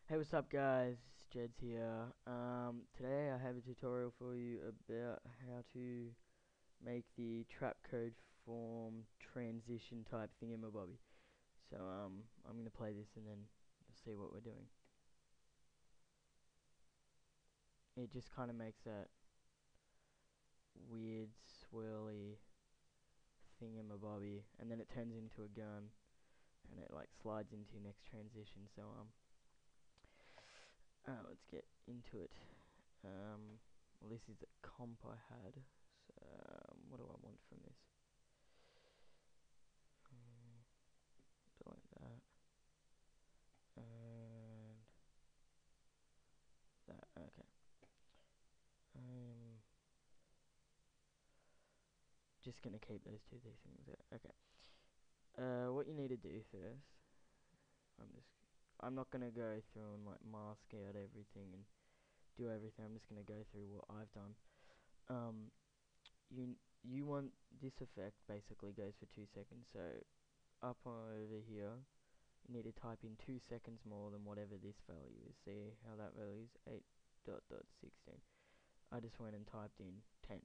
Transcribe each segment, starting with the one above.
Hey, what's up guys? Jed's here. Today I have a tutorial for you about how to make the Trapcode Form transition type thingamabobby. So I'm gonna play this and then you'll see what we're doing. It just kind of makes that weird swirly thingamabobby, and then it turns into a gun, and it like slides into your next transition. So let's get into it. Well, this is the comp I had. So, what do I want from this? Delete that. And that. Okay. I'm just gonna keep those two things there. Okay. What you need to do first, I'm just, I'm not gonna go through and like mask out everything and do everything. I'm just gonna go through what I've done. Um, you want this effect basically goes for 2 seconds. So up over here, you need to type in 2 seconds more than whatever this value is. See how that value is 8.16. I just went and typed in 10,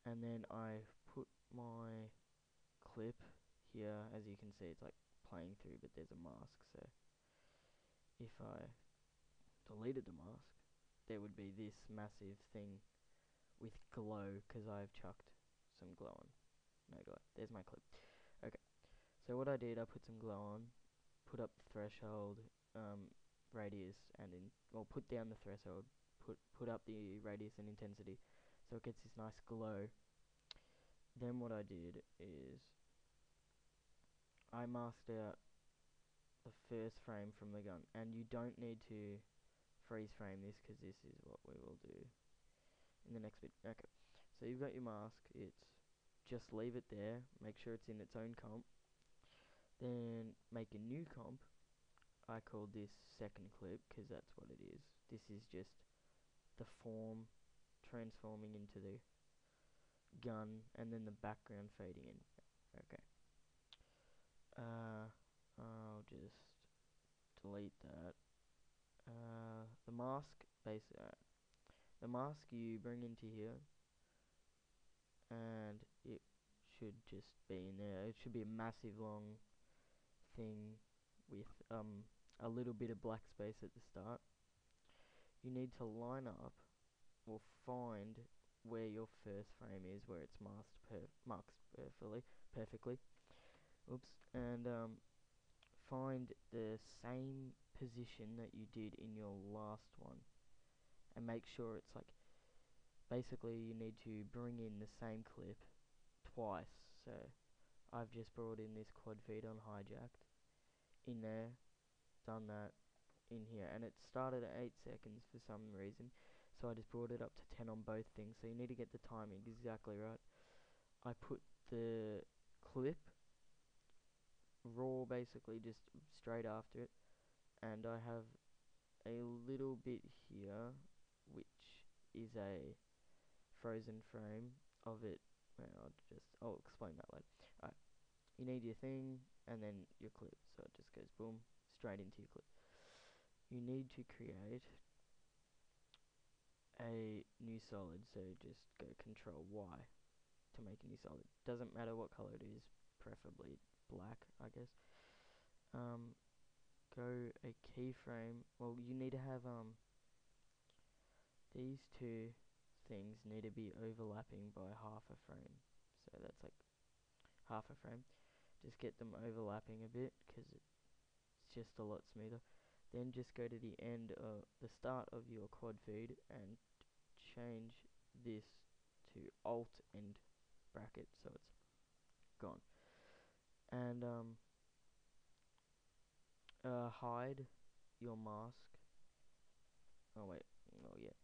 and then I put my clip here. As you can see, it's like playing through, but there's a mask. So if I deleted the mask, there would be this massive thing with glow because I've chucked some glow on. No glow. There's my clip. Okay. So what I did, I put some glow on, put up the threshold, radius, and put down the threshold, put up the radius and intensity, so it gets this nice glow. Then what I did is I masked out the first frame from the gun, and you don't need to freeze frame this because this is what we will do in the next bit. Okay, so you've got your mask. It's just leave it there. Make sure it's in its own comp. Then make a new comp. I called this second clip because that's what it is. This is just the form transforming into the gun and then the background fading in. Okay. I'll just delete that. The mask the mask you bring into here, and it should just be in there. It should be a massive long thing with a little bit of black space at the start. You need to line up or find where your first frame is, where it's marked perfectly. Oops, and find the same position that you did in your last one, and make sure it's like, basically you need to bring in the same clip twice. So I've just brought in this quad feed on hijacked in there, done that in here, and it started at 8 seconds for some reason, so I just brought it up to 10 on both things. So you need to get the timing exactly right. I put the clip raw basically just straight after it, and I have a little bit here which is a frozen frame of it. Well, I'll explain that later. Alright, you need your thing and then your clip, so it just goes boom straight into your clip. You need to create a new solid, so just go Control Y to make a new solid. Doesn't matter what color it is, preferably black, I guess. Go a keyframe. Well, you need to have these two things need to be overlapping by half a frame. So that's like half a frame. Just get them overlapping a bit because it's just a lot smoother. Then just go to the end of the start of your quad feed and change this to Alt end bracket so it's gone. And hide your mask. Oh wait, oh yeah,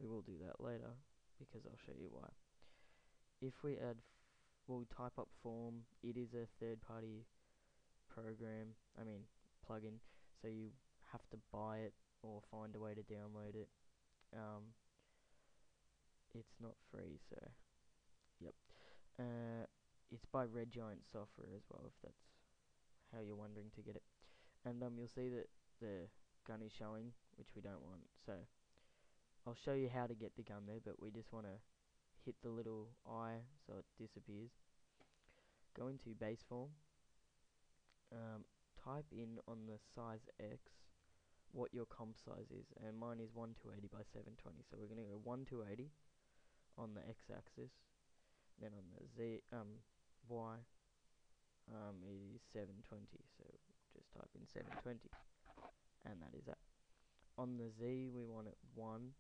we will do that later because I'll show you why. If we we'll type up Form. It is a third-party program. I mean plugin, so you have to buy it or find a way to download it. It's not free, so yep. It's by Red Giant Software as well, if that's how you're wondering to get it. And you'll see that the gun is showing, which we don't want. So I'll show you how to get the gun there, but we just want to hit the little eye so it disappears. Go into base form, type in on the size X what your comp size is, and mine is 1280 by 720, so we're going to go 1280 on the X axis, then on the Z Y it is 720, so just type in 720, and that is that. On the Z we want it 1.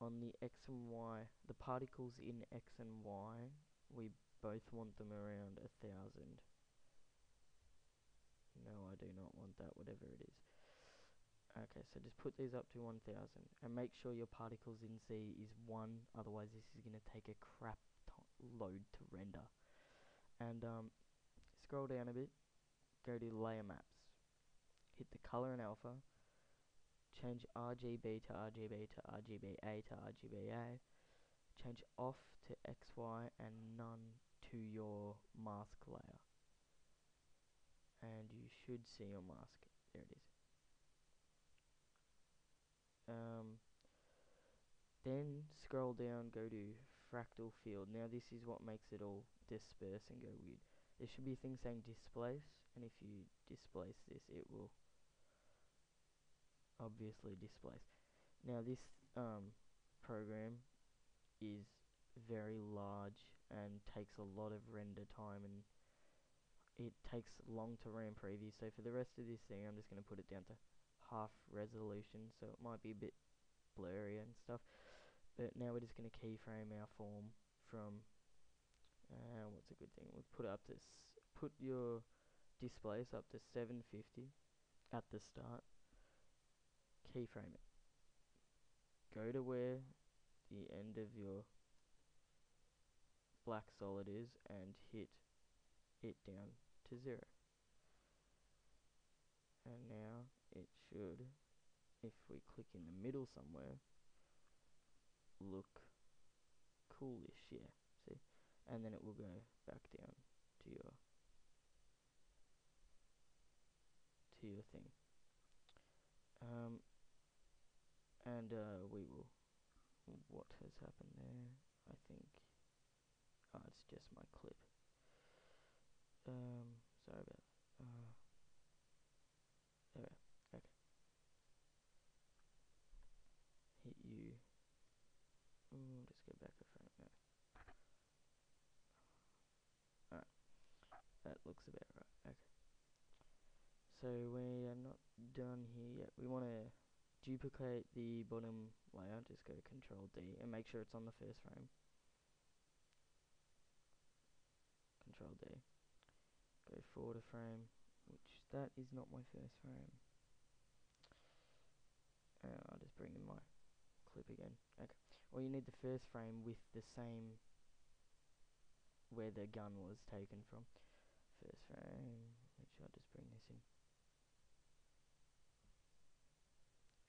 On the X and Y, the particles in X and Y, we both want them around 1000. No, I do not want that, whatever it is. Okay, so just put these up to 1000, and make sure your particles in Z is 1, otherwise this is going to take a crap load to render. And scroll down a bit, go to layer maps, hit the color and alpha, change RGB to RGB to RGBA to RGBA, change off to XY and none to your mask layer, and you should see your mask. There it is. Then scroll down, go to fractal field. Now this is what makes it all disperse and go weird. There should be things saying displace, and if you displace this, it will obviously displace. Now this program is very large and takes a lot of render time, and it takes long to RAM preview. So for the rest of this thing, I'm just going to put it down to half resolution, so it might be a bit blurry and stuff. But now we're just going to keyframe our form from what's a good thing? We'll put it up to put your displace up to 750 at the start. Keyframe it. Go to where the end of your black solid is and hit it down to 0. And now it should, if we click in the middle somewhere, look coolish, yeah, see? And then it will go back down to your thing. And we will, what has happened there? I think, it's just my clip. Sorry about there. Okay. Hit you. Just go back a frame. No. Alright. That looks about right. Okay. So we are not done here yet. We want to duplicate the bottom layer. Just go Control D and make sure it's on the first frame. Control D. Go forward a frame, which that is not my first frame. I'll just bring in my clip again. Okay. Well, you need the first frame with the same where the gun was taken from. First frame, which I'll just bring this in.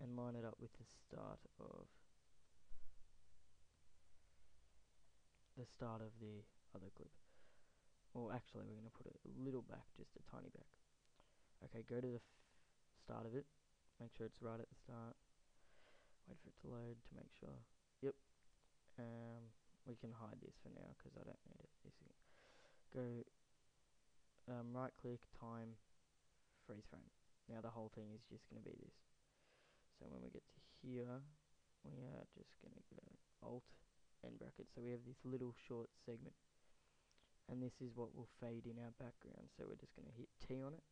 And line it up with the start of the other clip. Or actually, we're going to put it a little back, just a tiny back. Okay, go to the start of it. Make sure it's right at the start. Wait for it to load to make sure. Yep. We can hide this for now because I don't need it. Go right click, time, freeze frame. Now the whole thing is just going to be this. So when we get to here, we are just going to go Alt and bracket. So we have this little short segment. And this is what will fade in our background. So we're just going to hit T on it.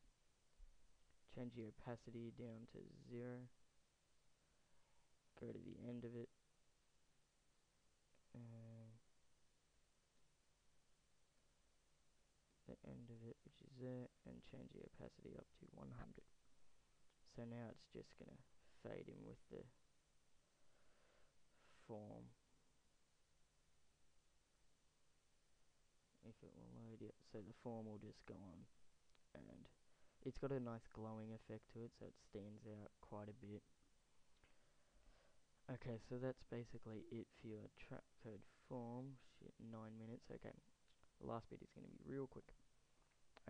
Change the opacity down to 0. Go to the end of it. The end of it, which is there, and change the opacity up to 100. So now it's just going to fade in with the form. If it will load it, so the form will just go on, and it's got a nice glowing effect to it, so it stands out quite a bit. Okay, so that's basically it for your Trapcode Form. Shit, 9 minutes. Okay, the last bit is going to be real quick.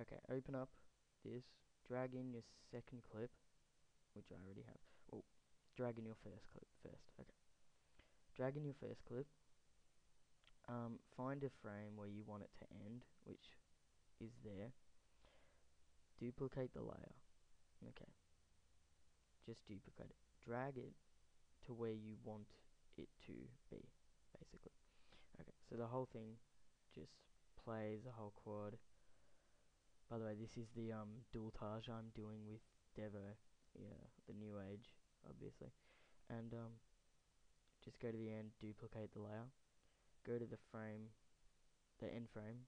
Okay, open up this, drag in your second clip, which which I already have. Well, drag in your first clip first. Okay. Drag in your first clip. Find a frame where you want it to end, which is there. Duplicate the layer. Okay. Just duplicate it. Drag it to where you want it to be, basically. Okay, so the whole thing just plays the whole quad. By the way, this is the dualtage I'm doing with Devo, yeah, the new age, obviously. And just go to the end, duplicate the layer, go to the frame, the end frame,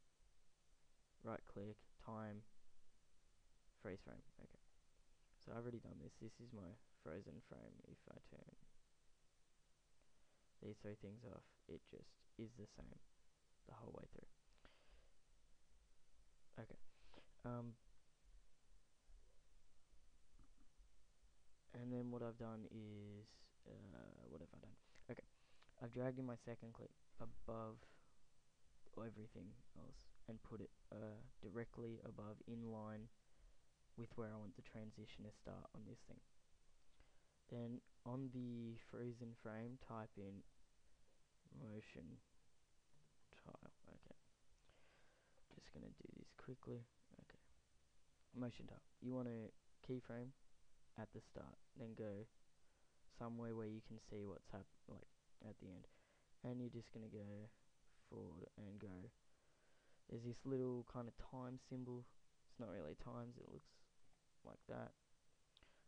right click, time, freeze frame. Okay, so I've already done this. This is my frozen frame. If I turn these three things off, it just is the same the whole way through. Okay. And then what I've done is, what have I done? Okay, I've dragged in my second clip above everything else and put it directly above, in line with where I want the transition to start on this thing. Then on the frozen frame, type in motion tile. Okay, just gonna do this quickly. Okay, motion tile. You want to keyframe at the start, then go somewhere where you can see what's like at the end, and you're just gonna go forward and go. There's this little kind of time symbol. It's not really times, it looks like that.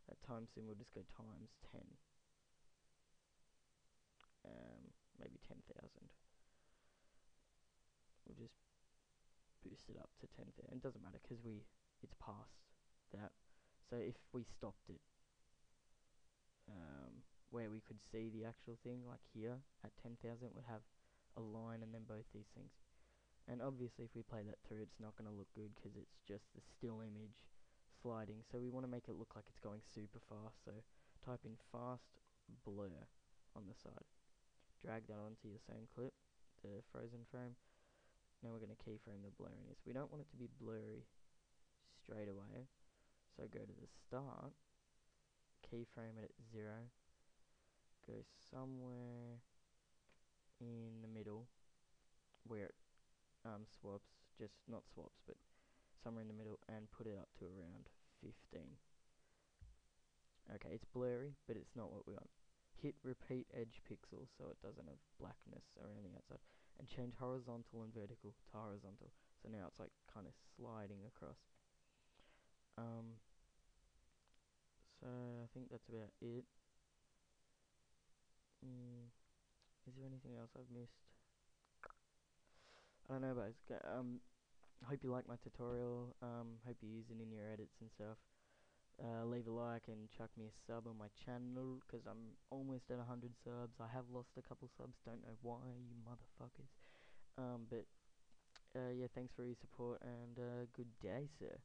That time symbol, just go times 10. Maybe 10,000. We'll just boost it up to 10,000. It doesn't matter because it's past that. So if we stopped it where we could see the actual thing, like here at 10,000, would have a line and then both these things. And obviously if we play that through, it's not going to look good because it's just the still image sliding. So we want to make it look like it's going super fast. So type in fast blur on the side. Drag that onto your same clip, the frozen frame. Now we're going to keyframe the blurriness. We don't want it to be blurry straight away. So go to the start, keyframe it at 0, go somewhere in the middle where it swaps, just not swaps, but somewhere in the middle, and put it up to around 15. Okay, it's blurry, but it's not what we want. Hit repeat edge pixels so it doesn't have blackness around the outside, and change horizontal and vertical to horizontal. So now it's like kind of sliding across. So I think that's about it. Is there anything else I've missed? I don't know, guys. Hope you like my tutorial. Hope you use it in your edits and stuff. Leave a like and chuck me a sub on my channel because I'm almost at 100 subs. I have lost a couple subs, don't know why, you motherfuckers. But yeah, thanks for your support and good day, sir.